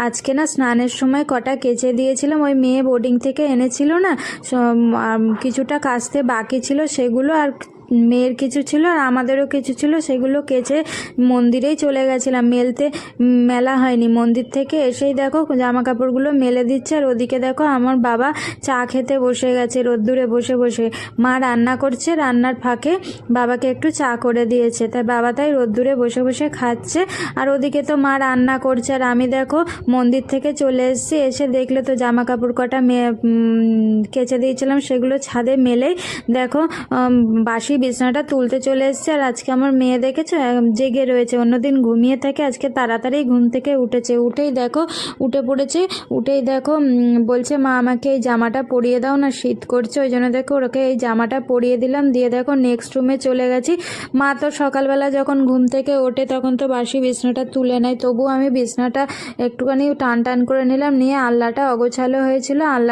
আজকে না স্নানের সময় কটা কেচে দিয়েছিলাম, ওই মেয়ে বোর্ডিং থেকে এনেছিল না, কিছুটা কাচতে বাকি ছিল সেগুলো, আর মেয়ের কিছু ছিল আর আমাদেরও কিছু ছিল, সেগুলো কেচে মন্দিরেই চলে গেছিলাম মেলতে। মেলা হয়নি, মন্দির থেকে এসেই দেখো জামা কাপড়গুলো মেলে দিচ্ছে, আর ওদিকে দেখো আমার বাবা চা খেতে বসে গেছে রোদ্দুরে বসে বসে। মা রান্না করছে, রান্নার ফাঁকে বাবাকে একটু চা করে দিয়েছে, তাই বাবা তাই রোদ্দুরে বসে বসে খাচ্ছে। আর ওদিকে তো মা রান্না করছে, আর আমি দেখো মন্দির থেকে চলে এসেছি। এসে দেখলে তো জামা কাপড় কটা কেচে দিয়েছিলাম সেগুলো ছাদে মেলেই দেখো বাসি বিছানাটা তুলতে চলে এসছে। আর আজকে আমার মেয়ে দেখেছো জেগে রয়েছে, অন্যদিন ঘুমিয়ে থাকে, আজকে তাড়াতাড়ি ঘুম থেকে উঠেছে। উঠে পড়েছে, উঠেই দেখো বলছে মা আমাকে এই জামাটা পরিয়ে দাও না, শীত করছে। ওই জন্য দেখো ওকে এই জামাটা পরিয়ে দিলাম, দিয়ে দেখো নেক্সট রুমে চলে গেছি। মা তো সকালবেলা যখন ঘুম থেকে ওঠে তখন তো বাসি বিছানাটা তুলে নেয়, তবুও আমি বিছানাটা একটুখানি টান টান করে নিলাম, নিয়ে আলনাটা অগোছালো হয়েছিল, আলনা